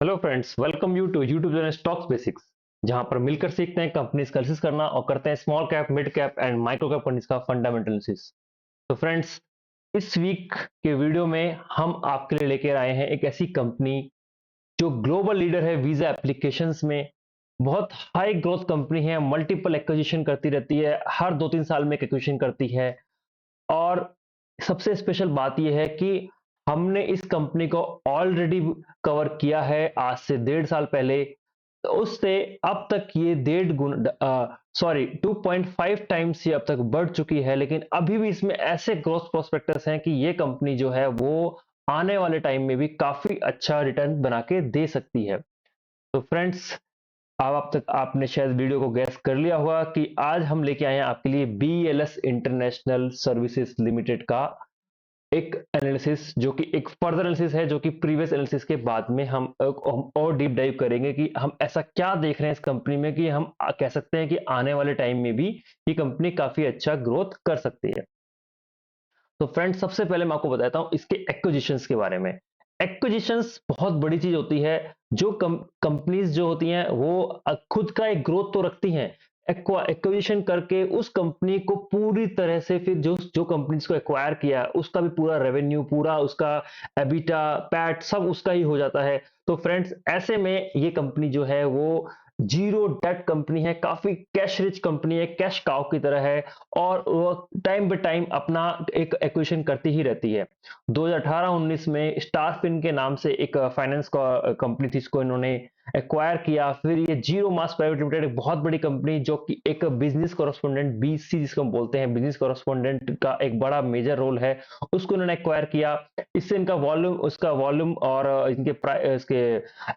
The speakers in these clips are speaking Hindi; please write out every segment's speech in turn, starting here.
Hello friends, welcome you to YouTube channel stocks basics, जहां पर मिलकर सीखते हैं कंपनीज का एनालिसिस करना और करते हैं small cap, mid cap and micro cap companies का फंडामेंटल एनालिसिस। तो फ्रेंड्स, इस वीक के वीडियो में हम आपके लिए लेकर आए हैं एक ऐसी कंपनी जो ग्लोबल लीडर है वीजा एप्लीकेशंस में। बहुत हाई ग्रोथ कंपनी है, मल्टीपल एक्विजिशन करती रहती है, हर 2-3 साल में एक एक्विजिशन करती है। और सबसे स्पेशल बात यह है कि हमने इस कंपनी को ऑलरेडी कवर किया है आज से 1.5 साल पहले। तो उससे अब तक ये 2.5 टाइम्स ये अब तक बढ़ चुकी है, लेकिन अभी भी इसमें ऐसे ग्रोथ प्रोस्पेक्टस हैं कि ये कंपनी जो है वो आने वाले टाइम में भी काफी अच्छा रिटर्न बना के दे सकती है। तो फ्रेंड्स, अब तक आपने शायद वीडियो को गैस कर लिया होगा कि आज हम लेके आए हैं आपके लिए BLS इंटरनेशनल सर्विसेज लिमिटेड का एक एनालिसिस, जो कि एक फर्दर एनालिसिस है, जो कि प्रीवियस एनालिसिस के बाद में हम और डीप डाइव करेंगे कि हम ऐसा क्या देख रहे हैं इस कंपनी में कि हम कह सकते हैं कि आने वाले टाइम में भी ये कंपनी काफी अच्छा ग्रोथ कर सकती है। तो फ्रेंड्स, सबसे पहले मैं आपको बताता हूं इसके एक्विजिशंस के बारे में। एक्विजिशंस बहुत बड़ी चीज होती है। जो कंपनीज जो होती हैं वो खुद का एक ग्रोथ तो रखती हैं। एक्विजिशन करके उस कंपनी को पूरी तरह से फिर जो जो कंपनीज को एक्वायर किया उसका भी पूरा रेवेन्यू, पूरा उसका एबिटा, पैट सब उसका ही हो जाता है। तो फ्रेंड्स, ऐसे में ये कंपनी जो है वो जीरो डेट कंपनी है, काफी कैश रिच कंपनी है, कैश काउ की तरह है। और वो टाइम बाय टाइम अपना एक एक्विजिशन करती ही रहती है। 2018-19 में स्टारफिन के नाम से एक फाइनेंस कंपनी थी, इसको इन्होंने एक्वायर किया। फिर ये जीरो मास प्राइवेट लिमिटेड, एक बहुत बड़ी कंपनी जो कि एक बिजनेस कॉरेस्पोंडेंट, BC जिसको हम बोलते हैं, बिजनेस कॉरेस्पोंडेंट का एक बड़ा मेजर रोल है, उसको इन्होंने एक्वायर किया। इससे इनका वॉल्यूम, उसका वॉल्यूम और इसके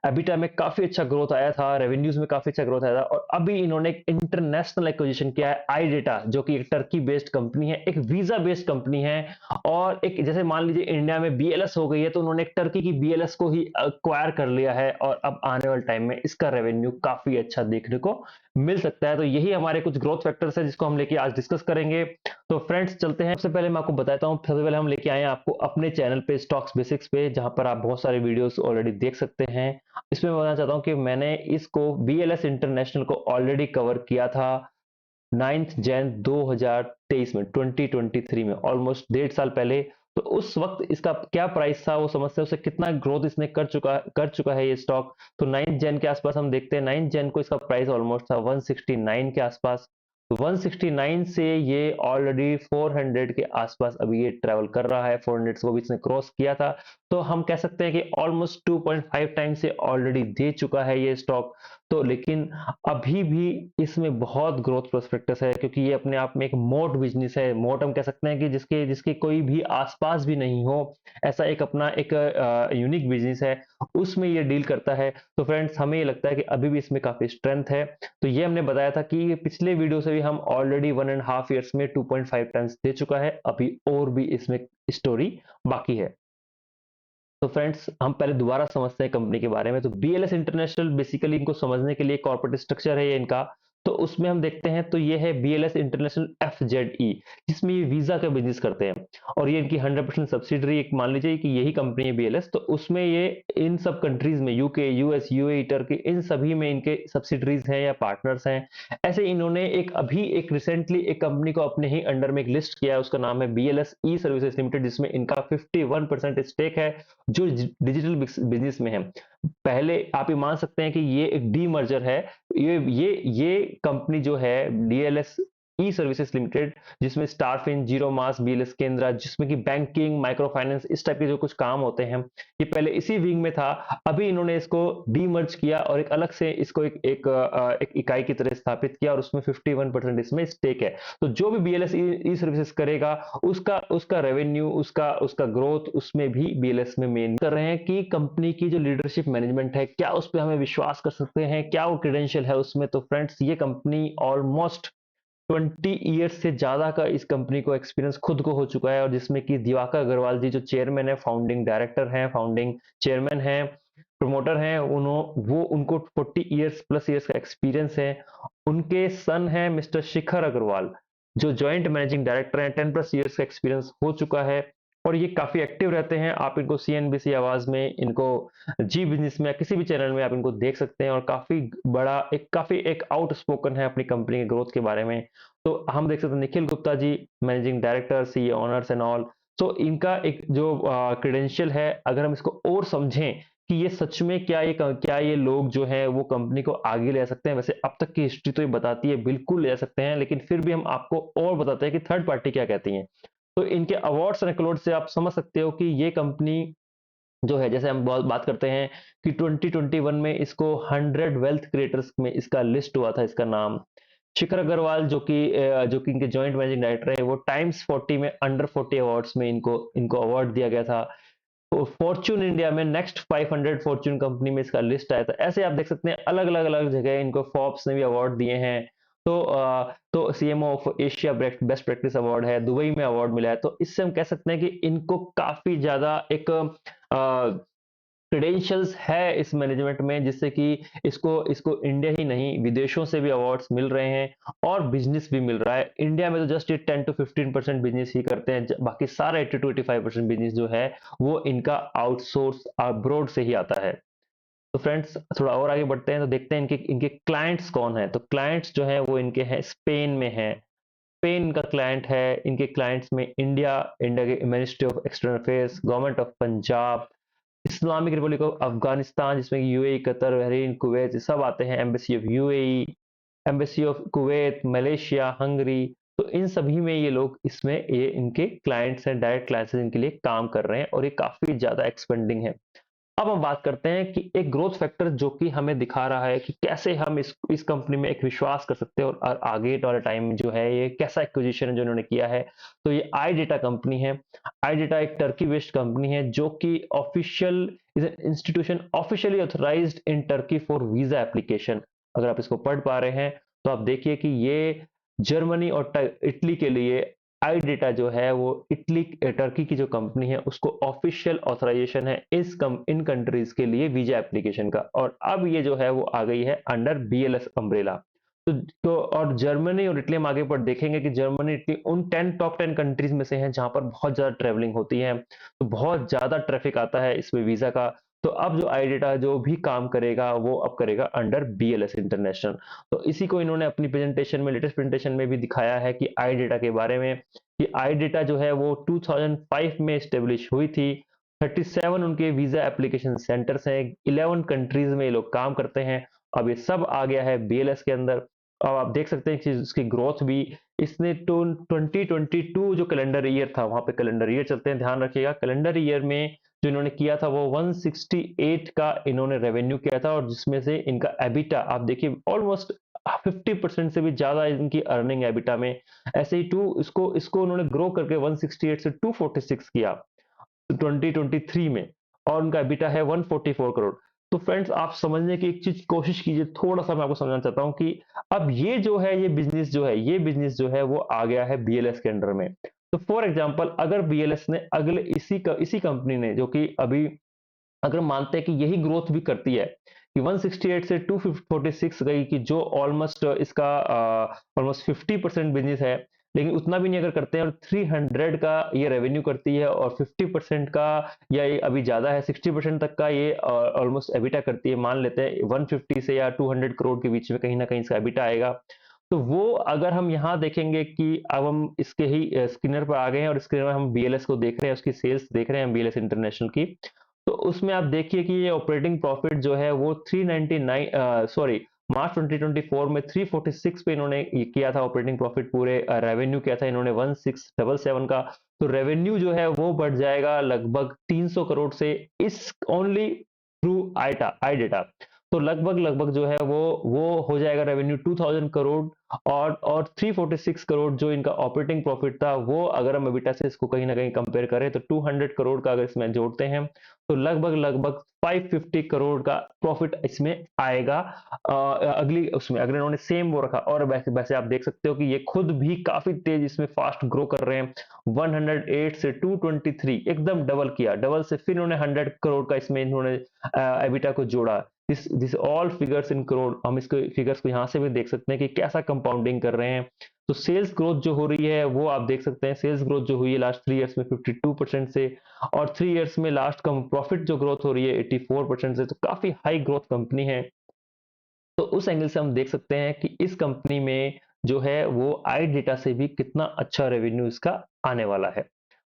एबिटा में काफी अच्छा ग्रोथ आया था, रेवेन्यूज में काफी अच्छा ग्रोथ आया था। और अभी इन्होंने एक इंटरनेशनल एक्विजिशन किया है, आई डेटा, जो कि एक टर्की बेस्ड कंपनी है, एक वीजा बेस्ड कंपनी है। और एक जैसे मान लीजिए इंडिया में BLS हो गई है, तो उन्होंने एक टर्की की BLS को ही एक्वायर कर लिया है, और अब आने वाले टाइम में इसका रेवेन्यू काफी अच्छा देखने को मिल सकता है। तो यही हमारे कुछ ग्रोथ फैक्टर्स है जिसको हम लेके आज डिस्कस करेंगे। तो फ्रेंड्स, चलते हैं। सबसे पहले मैं आपको बताता हूँ, सबसे पहले हम लेके आए हैं आपको अपने चैनल पे स्टॉक्स बेसिक्स पे, जहां पर आप बहुत सारे वीडियोस ऑलरेडी देख सकते हैं। इसमें मैं बताना चाहता हूँ कि मैंने इसको BLS इंटरनेशनल को ऑलरेडी कवर किया था 9 जैन 2023 में, 2023 में, ऑलमोस्ट 1.5 साल पहले। तो उस वक्त इसका क्या प्राइस था वो समझते हैं, उसे कितना ग्रोथ इसने कर चुका है ये स्टॉक। तो 9 जैन के आसपास हम देखते हैं, 9 जैन को इसका प्राइस ऑलमोस्ट था 169 के आसपास। तो 169 से ये ऑलरेडी 400 के आसपास अभी ये ट्रेवल कर रहा है, 400 को भी इसने क्रॉस किया था। तो हम कह सकते हैं कि ऑलमोस्ट 2.5 टाइम से ऑलरेडी दे चुका है ये स्टॉक। तो लेकिन अभी भी इसमें बहुत ग्रोथ प्रोस्पेक्टस है, क्योंकि ये अपने आप में एक मोट बिजनेस है। मोट हम कह सकते हैं कि जिसके जिसके कोई भी आसपास भी नहीं हो, ऐसा एक अपना एक यूनिक बिजनेस है, उसमें ये डील करता है। तो फ्रेंड्स, हमें ये लगता है कि अभी भी इसमें काफी स्ट्रेंथ है। तो ये हमने बताया था कि पिछले वीडियो से भी हम ऑलरेडी 1.5 ईयर्स में 2.5 टाइम्स दे चुका है, अभी और भी इसमें स्टोरी बाकी है। तो फ्रेंड्स, हम पहले दोबारा समझते हैं कंपनी के बारे में। तो BLS इंटरनेशनल, बेसिकली इनको समझने के लिए कॉर्पोरेट स्ट्रक्चर है ये इनका। तो उसमें हम देखते हैं, तो ये है BLS इंटरनेशनल FZE, जिसमें ये वीजा का बिजनेस करते हैं। और ये इनकी 100% सब्सिडरी, एक मान लीजिए कि यही कंपनी है BLS। तो उसमें ये इन सब कंट्रीज में, UK, US, UAE, टर्की, इन सभी में इनके सब्सिडरीज हैं या पार्टनर्स हैं। ऐसे इन्होंने एक रिसेंटली एक कंपनी को अपने ही अंडर में एक लिस्ट किया है, उसका नाम है BLS ई सर्विसेज लिमिटेड, जिसमें इनका 51% स्टेक है, जो डिजिटल बिजनेस में है। पहले आप ये मान सकते हैं कि ये एक डीमर्जर है। ये कंपनी जो है DLS ई सर्विसेज लिमिटेड, जिसमें स्टारफिन, जीरो मास, BLS केंद्रा, जिसमें कि बैंकिंग, माइक्रो फाइनेंस, इस टाइप के जो कुछ काम होते हैं, ये पहले इसी विंग में था। अभी इन्होंने इसको डीमर्ज किया और एक अलग से इसको एक इकाई की तरह स्थापित किया, और उसमें 51% इसमें स्टेक है। तो जो भी BLS ई सर्विसेज करेगा, उसका उसका रेवेन्यू, उसका उसका ग्रोथ उसमें भी BLS में मेन कर रहे हैं कि कंपनी की जो लीडरशिप मैनेजमेंट है, क्या उस पर हमें विश्वास कर सकते हैं, क्या वो क्रेडेंशियल है उसमें। तो फ्रेंड्स, ये कंपनी ऑलमोस्ट 20 ईयर्स से ज्यादा का इस कंपनी को एक्सपीरियंस खुद को हो चुका है, और जिसमें कि दिवाकर अग्रवाल जी जो चेयरमैन है, फाउंडिंग डायरेक्टर हैं, फाउंडिंग चेयरमैन हैं, प्रमोटर हैं, उनको 40 ईयर्स प्लस का एक्सपीरियंस है। उनके सन है मिस्टर शिखर अग्रवाल, जो जॉइंट मैनेजिंग डायरेक्टर हैं, 10+ ईयर्स का एक्सपीरियंस हो चुका है। और ये काफ़ी एक्टिव रहते हैं। आप इनको सीएनबीसी आवाज़ में, इनको जी बिज़नेस में या किसी भी चैनल में आप इनको देख सकते हैं और काफ़ी एक आउटस्पोकन है अपनी कंपनी के ग्रोथ के बारे में। तो हम देख सकते हैं Nikhil Gupta ji, managing director, CEO owners and all. तो इनका एक जो क्रेडेंशियल है, अगर हम इसको और समझें कि ये सच में क्या ये लोग जो हैं वो कंपनी को आगे ले जा सकते हैं। वैसे अब तक की हिस्ट्री तो ये बताती है बिल्कुल ले जा सकते हैं, लेकिन फिर भी हम आपको और बताते हैं कि थर्ड पार्टी क्या कहती है। तो इनके अवार्ड्स एंड एक्colades से आप समझ सकते हो कि ये कंपनी जो है, जैसे हम बहुत बात करते हैं कि 2021 में इसको 100 वेल्थ क्रिएटर्स में इसका लिस्ट हुआ था, इसका नाम। शिखर अग्रवाल जो कि इनके जॉइंट मैनेजिंग डायरेक्टर है, वो टाइम्स 40 में अंडर 40 अवार्ड्स में इनको इनको अवार्ड दिया गया था। तो फॉर्च्यून इंडिया में नेक्स्ट 500 फॉर्च्यून कंपनी में इसका लिस्ट आया था। ऐसे आप देख सकते हैं अलग-अलग जगह इनको फोर्ब्स ने भी अवार्ड दिए हैं। तो CMO of Asia best practice award है, दुबई में अवार्ड मिला है। तो इससे हम कह सकते हैं कि इनको काफ़ी ज़्यादा एक क्रेडेंशियल्स है इस मैनेजमेंट में, जिससे कि इसको इसको इंडिया ही नहीं विदेशों से भी अवार्ड्स मिल रहे हैं और बिजनेस भी मिल रहा है। इंडिया में तो जस्ट ये 10 टू 15% बिजनेस ही करते हैं, बाकी सारा 80 टू 85% बिजनेस जो है वो इनका आउटसोर्स अब्रॉड से ही आता है। तो फ्रेंड्स, थोड़ा और आगे बढ़ते हैं तो देखते हैं इनके इनके क्लाइंट्स कौन है। तो क्लाइंट्स जो है वो इनके हैं स्पेन में है। स्पेन इनका क्लाइंट है। इनके क्लाइंट्स में इंडिया के ministry of external affairs, government of Punjab, Islamic Republic of Afghanistan जिसमें यूएई, कतर, बहरीन, कुवैत ये सब आते हैं, embassy of UAE, embassy of Kuwait, Malaysia, Hungary. तो इन सभी में ये लोग इसमें ये इनके क्लाइंट्स हैं, डायरेक्ट क्लाइंट्स इनके लिए काम कर रहे हैं और ये काफी ज्यादा एक्सपेंडिंग है। अब हम बात करते हैं कि एक ग्रोथ फैक्टर जो कि हमें दिखा रहा है कि कैसे हम इस कंपनी में एक विश्वास कर सकते हैं और आगे वाले टाइम जो है ये कैसा एक्विजिशन है जो इन्होंने किया है। तो ये आई डेटा कंपनी है। आई डेटा एक टर्की बेस्ड कंपनी है जो कि official is an institution officially authorised in Turkey for visa application. अगर आप इसको पढ़ पा रहे हैं तो आप देखिए कि ये जर्मनी और इटली के लिए आई डेटा जो है वो टर्की की जो कंपनी है उसको ऑफिशियल ऑथराइजेशन है इन कंट्रीज के लिए वीजा एप्लीकेशन का, और अब ये जो है वो आ गई है अंडर बीएलएस अम्ब्रेला। और जर्मनी और इटली हम आगे पर देखेंगे कि जर्मनी इटली उन टॉप 10 कंट्रीज में से हैं जहां पर बहुत ज्यादा ट्रेवलिंग होती है, तो बहुत ज्यादा ट्रैफिक आता है इसमें वीजा का। तो अब जो आई डेटा जो भी काम करेगा वो अब करेगा अंडर बीएलएस इंटरनेशनल। तो इसी को इन्होंने अपनी प्रेजेंटेशन में, लेटेस्ट प्रेजेंटेशन में भी दिखाया है कि आई डेटा के बारे में, कि आई डेटा जो है वो 2005 में स्टेब्लिश हुई थी। 37 उनके वीजा एप्लीकेशन सेंटर्स हैं, 11 कंट्रीज में ये लोग काम करते हैं। अब ये सब आ गया है बीएलएस के अंदर। अब आप देख सकते हैं कि इसकी ग्रोथ भी, इसने 2022 जो कैलेंडर ईयर था, वहां पे कैलेंडर ईयर चलते हैं, ध्यान रखिएगा। कैलेंडर ईयर में जो इन्होंने किया था वो 168 का इन्होंने रेवेन्यू किया था, और जिसमें से इनका एबिटा आप देखिए ऑलमोस्ट 50% से भी ज्यादा इनकी अर्निंग एबिटा में। ऐसे ही टू इसको इसको उन्होंने ग्रो करके 168 से 246 किया 2023 में, और उनका एबिटा है 144 करोड़। तो फ्रेंड्स, आप समझने की एक चीज कोशिश कीजिए, थोड़ा सा मैं आपको समझाना चाहता हूं कि अब ये बिजनेस जो है वो आ गया है बीएलएस के अंडर में। तो फॉर एग्जांपल, अगर बीएलएस ने अगले इसी कंपनी ने, जो कि अभी अगर मानते हैं कि यही ग्रोथ भी करती है कि 168 से 246 गई, कि जो ऑलमोस्ट इसका ऑलमोस्ट 50% बिजनेस है, लेकिन उतना भी नहीं अगर करते हैं और 300 का ये रेवेन्यू करती है और 50% का, या ये अभी ज्यादा है 60% तक का ये ऑलमोस्ट एबिटा करती है, मान लेते हैं 150 से या 200 करोड़ के बीच में कहीं ना कहीं इसका एबिटा आएगा। तो वो अगर हम यहाँ देखेंगे कि अब हम इसके ही स्क्रीनर पर आ गए हैं और स्क्रीनर में हम बीएलएस को देख रहे हैं, उसकी सेल्स देख रहे हैं बीएलएस इंटरनेशनल की। तो उसमें आप देखिए कि ये ऑपरेटिंग प्रॉफिट जो है वो 399 सॉरी मार्च 2024 में 346 पे इन्होंने ये किया था ऑपरेटिंग प्रॉफिट। पूरे रेवेन्यू किया था इन्होंने 1677 का। तो रेवेन्यू जो है वो बढ़ जाएगा लगभग 300 करोड़ से, इस ओनली थ्रू आई डेटा। तो लगभग जो है वो हो जाएगा रेवेन्यू 2000 करोड़, और 346 करोड़ जो इनका ऑपरेटिंग प्रॉफिट था, वो अगर हम एबिटा से इसको कहीं ना कहीं कंपेयर करें तो 200 करोड़ का अगर इसमें जोड़ते हैं तो लगभग 550 करोड़ का प्रॉफिट इसमें आएगा। अगली उसमें अगर इन्होंने सेम वो रखा, और वैसे वैसे आप देख सकते हो कि ये खुद भी काफी तेज इसमें फास्ट ग्रो कर रहे हैं। 108 से 223 एकदम डबल किया, डबल से फिर इन्होंने 100 करोड़ का इसमें इन्होंने एबिटा को जोड़ा। This all figures in crore, हम इसके फिगर्स को यहाँ से भी देख सकते हैं कि कैसा कंपाउंडिंग कर रहे हैं। तो सेल्स ग्रोथ जो हो रही है वो आप देख सकते हैं, सेल्स ग्रोथ जो हुई है लास्ट 3 इयर्स में 52% से, और 3 इयर्स में लास्ट कम प्रॉफिट जो ग्रोथ हो रही है 84% से, तो काफी हाई ग्रोथ कंपनी है। तो उस एंगल से हम देख सकते हैं कि इस कंपनी में जो है वो आई डेटा से भी कितना अच्छा रेवेन्यू इसका आने वाला है।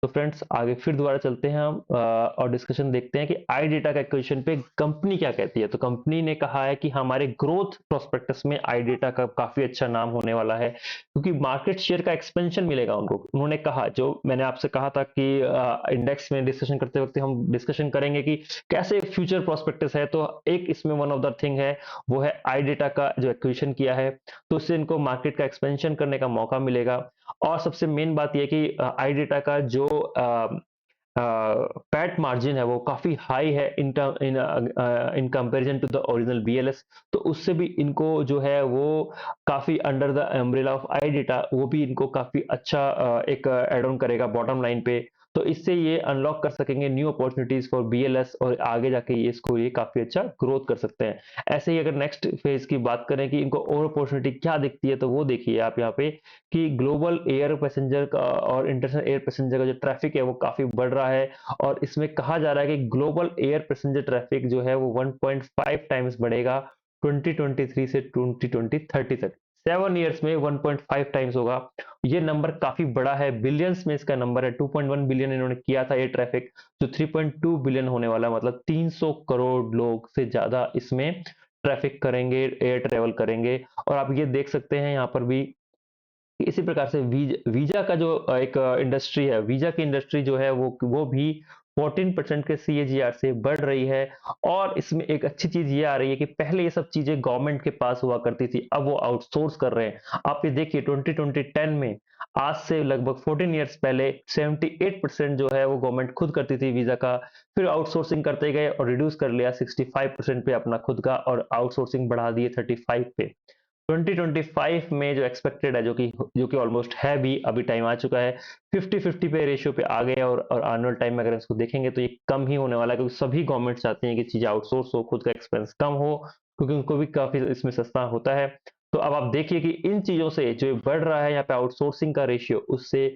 तो फ्रेंड्स आगे फिर दोबारा चलते हैं हम और डिस्कशन देखते हैं कि आई डेटा का क्वेश्चन पे कंपनी क्या कहती है। तो कंपनी ने कहा है कि हमारे ग्रोथ प्रोस्पेक्टस में आई डेटा का काफी अच्छा नाम होने वाला है, क्योंकि मार्केट शेयर का एक्सपेंशन मिलेगा उनको। उन्होंने कहा, जो मैंने आपसे कहा था कि इंडेक्स में डिस्कशन करते वक्त हम डिस्कशन करेंगे कि कैसे फ्यूचर प्रोस्पेक्टस है, तो एक इसमें वन ऑफ द थिंग है वो है आई डेटा का जो एक्विजिशन किया है, तो उससे इनको मार्केट का एक्सपेंशन करने का मौका मिलेगा। और सबसे मेन बात यह कि आई डेटा का जो पैट मार्जिन है वो काफी हाई है in comparison to the original BLS. तो उससे भी इनको जो है वो काफी under the umbrella of I data वो भी इनको काफी अच्छा एक एड ऑन करेगा बॉटम लाइन पे। तो इससे ये अनलॉक कर सकेंगे न्यू अपॉर्चुनिटीज फॉर बीएलएस, और आगे जाके ये काफी अच्छा ग्रोथ कर सकते हैं। ऐसे ही अगर नेक्स्ट फेज की बात करें कि इनको और अपॉर्चुनिटी क्या दिखती है, तो वो देखिए आप यहाँ पे कि ग्लोबल एयर पैसेंजर का और इंटरनेशनल एयर पैसेंजर का जो ट्रैफिक है वो काफी बढ़ रहा है। और इसमें कहा जा रहा है कि ग्लोबल एयर पैसेंजर ट्रैफिक जो है वो 1.5 टाइम्स बढ़ेगा 2023 से 2030 तक। 7 इयर्स में 1.5 टाइम्स होगा। ये नंबर काफी बड़ा है, बिलियंस में इसका नंबर है। 2.1 बिलियन इन्होंने किया था एयर ट्रैफिक, जो 3.2 बिलियन होने वाला है, मतलब 300 करोड़ लोग से ज्यादा इसमें ट्रैफिक करेंगे, एयर ट्रेवल करेंगे। और आप ये देख सकते हैं यहाँ पर भी इसी प्रकार से वीजा का जो एक इंडस्ट्री है, वीजा की इंडस्ट्री जो है वो भी 14% के सीएजीआर से बढ़ रही है। और इसमें एक अच्छी चीज ये आ रही है कि पहले ये सब चीजें गवर्नमेंट के पास हुआ करती थी, अब वो आउटसोर्स कर रहे हैं। आप ये देखिए 2010 में, आज से लगभग 14 इयर्स पहले 78% जो है वो गवर्नमेंट खुद करती थी वीजा का, फिर आउटसोर्सिंग करते गए और रिड्यूस कर लिया 65% पे अपना खुद का, और आउटसोर्सिंग बढ़ा दिए 35 पे। 2025 में जो एक्सपेक्टेड है, जो कि ऑलमोस्ट है भी, अभी टाइम आ चुका है, 50-50 पे रेशियो पे आ गए। और आने वाले टाइम में अगर इसको देखेंगे तो ये कम ही होने वाला है, क्योंकि सभी गवर्नमेंट चाहती हैं कि चीजें आउटसोर्स हो, खुद का एक्सपेंस कम हो, क्योंकि उनको भी काफी इसमें सस्ता होता है। तो अब आप देखिए कि इन चीजों से जो बढ़ रहा है यहाँ पे आउटसोर्सिंग का रेशियो, उससे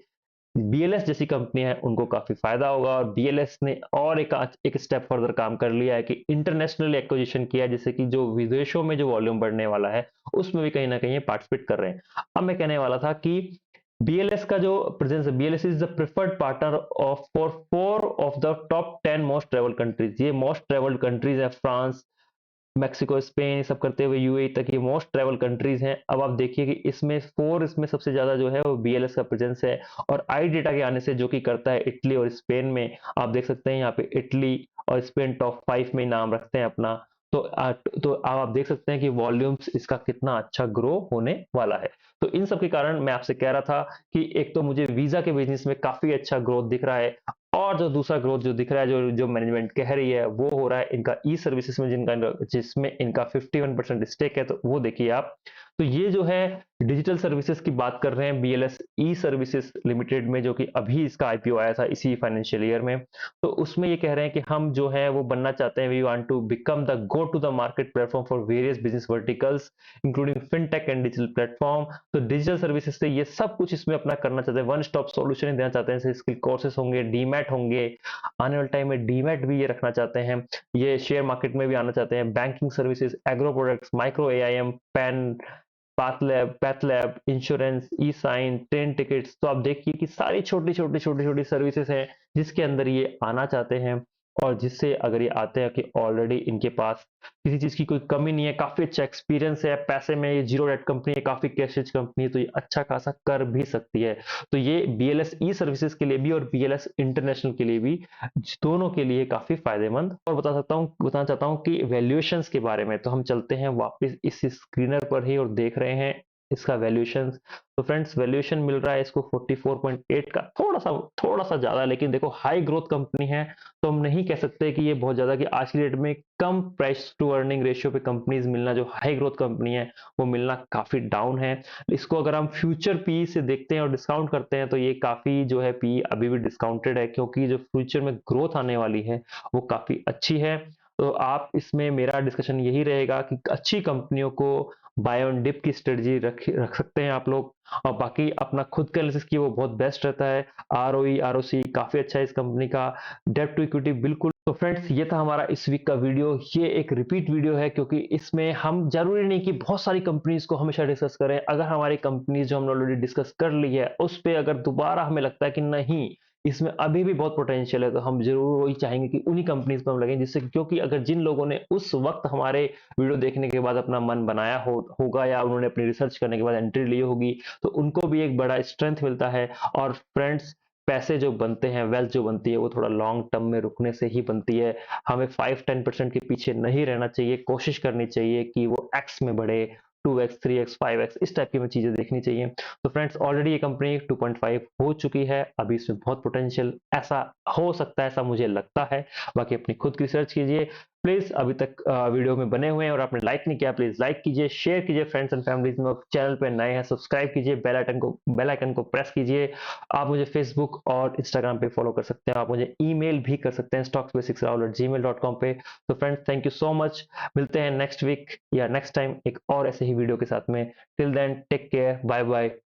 बीएलएस जैसी कंपनी है उनको काफी फायदा होगा। और बीएलएस ने और एक स्टेप फर्दर काम कर लिया है कि इंटरनेशनल एक्विजिशन किया है, जैसे कि जो विदेशों में जो वॉल्यूम बढ़ने वाला है उसमें भी कहीं ना कहीं पार्टिसिपेट कर रहे हैं। अब मैं कहने वाला था कि बीएलएस का जो प्रेजेंस है, BLS is the preferred partner of for 4 of the top 10 most travel countries. ये मोस्ट ट्रेवल्ड कंट्रीज है, फ्रांस, मेक्सिको, स्पेन, ये सब करते हुए यूएई तक ये मोस्ट ट्रेवल कंट्रीज हैं। अब आप देखिए कि इसमें सबसे ज्यादा जो है वो बीएलएस का प्रेजेंस है। और आई डेटा के आने से जो कि करता है इटली और स्पेन में, आप देख सकते हैं यहाँ पे इटली और स्पेन टॉप 5 में नाम रखते हैं अपना। तो तो आप देख सकते हैं कि वॉल्यूम्स इसका कितना अच्छा ग्रो होने वाला है। तो इन सब के कारण मैं आपसे कह रहा था कि एक तो मुझे वीजा के बिजनेस में काफी अच्छा ग्रोथ दिख रहा है, और जो दूसरा ग्रोथ जो दिख रहा है, जो जो मैनेजमेंट कह रही है, वो हो रहा है इनका ई सर्विसेज में, जिसमें इनका 51% स्टेक है। तो वो देखिए आप। तो ये जो है डिजिटल सर्विसेज की बात कर रहे हैं बीएलएस ई सर्विसेज लिमिटेड में, जो कि अभी इसका आईपीओ आया था इसी फाइनेंशियल ईयर में। तो उसमें ये कह रहे हैं कि हम जो है वो बनना चाहते हैं, we want to become the go to the market platform for various business verticals including fintech and digital platform. तो डिजिटल सर्विसेज से ये सब कुछ इसमें अपना करना चाहते हैं, वन स्टॉप सॉल्यूशन देना चाहते हैं। जैसे स्किल कोर्सेज होंगे, डीमैट होंगे, आने वाले टाइम में डीमैट भी ये रखना चाहते हैं। ये शेयर मार्केट में भी आना चाहते हैं, banking services, agro products, micro AIM, PAN, path lab, insurance, e sign, train tickets. तो आप देखिए कि सारी छोटी छोटी सर्विसेज हैं जिसके अंदर ये आना चाहते हैं, और जिससे अगर ये आते हैं कि ऑलरेडी इनके पास किसी चीज की कोई कमी नहीं है, काफी अच्छा एक्सपीरियंस है, पैसे में ये जीरो डेट कंपनी है, काफी कैश रिच कंपनी है, तो ये अच्छा खासा कर भी सकती है। तो ये बीएलएस ई सर्विसेज के लिए भी और बीएलएस इंटरनेशनल के लिए भी, दोनों के लिए काफी फायदेमंद। और बताना चाहता हूँ कि वैल्यूएशंस के बारे में। तो हम चलते हैं वापस इस स्क्रीनर पर ही और देख रहे हैं इसका वैल्यूएशन। तो फ्रेंड्स वैल्यूएशन मिल रहा है इसको 44.8 का, थोड़ा सा ज्यादा, लेकिन देखो हाई ग्रोथ कंपनी है, तो हम नहीं कह सकते कि ये बहुत ज्यादा, कि आज की डेट में कम प्राइस टू अर्निंग रेशियो पे कंपनीज मिलना, जो हाई ग्रोथ कंपनी है, वो मिलना काफी डाउन है। इसको अगर हम फ्यूचर पी से देखते हैं और डिस्काउंट करते हैं, तो ये काफी जो है पी अभी भी डिस्काउंटेड है, क्योंकि जो फ्यूचर में ग्रोथ आने वाली है वो काफी अच्छी है। तो आप इसमें मेरा डिस्कशन यही रहेगा कि अच्छी कंपनियों को बाय ऑन डिप की स्ट्रेटजी रख सकते हैं आप लोग, और बाकी अपना खुद का एनालिसिस की वो बहुत बेस्ट रहता है। आरओई आरओसी काफी अच्छा है इस कंपनी का, डेब्ट टू इक्विटी बिल्कुल। तो फ्रेंड्स ये था हमारा इस वीक का वीडियो। ये एक रिपीट वीडियो है क्योंकि इसमें हम जरूरी नहीं कि बहुत सारी कंपनीज को हमेशा डिस्कस करें। अगर हमारी कंपनीज जो हमने ऑलरेडी डिस्कस कर ली है उस पे अगर दोबारा हमें लगता है कि नहीं इसमें अभी भी बहुत पोटेंशियल है, तो हम जरूर वही चाहेंगे कि उन्हीं कंपनीज पर हम लगें, जिससे क्योंकि अगर जिन लोगों ने उस वक्त हमारे वीडियो देखने के बाद अपना मन बनाया होगा या उन्होंने अपनी रिसर्च करने के बाद एंट्री ली होगी, तो उनको भी एक बड़ा स्ट्रेंथ मिलता है। और फ्रेंड्स पैसे जो बनते हैं, वेल्थ जो बनती है, वो थोड़ा लॉन्ग टर्म में रुकने से ही बनती है। हमें 5-10% के पीछे नहीं रहना चाहिए, कोशिश करनी चाहिए कि वो एक्स में बढ़े, 2x 3x 5x इस टाइप की हमें चीजें देखनी चाहिए। तो फ्रेंड्स ऑलरेडी ये कंपनी 2.5 हो चुकी है, अभी इसमें बहुत पोटेंशियल ऐसा हो सकता है, ऐसा मुझे लगता है। बाकी अपनी खुद की रिसर्च कीजिए। प्लीज अभी तक वीडियो में बने हुए हैं और आपने लाइक नहीं किया, प्लीज लाइक कीजिए, शेयर कीजिए फ्रेंड्स एंड फैमिलीज में। चैनल पे नए हैं सब्सक्राइब कीजिए, बेल आइकन को प्रेस कीजिए। आप मुझे फेसबुक और इंस्टाग्राम पे फॉलो कर सकते हैं, आप मुझे ईमेल भी कर सकते हैं stocksbasicsrahul@gmail.com पे। तो friends thank you so much, मिलते हैं नेक्स्ट वीक या नेक्स्ट टाइम एक और ऐसे ही वीडियो के साथ में। Till then take care, bye bye.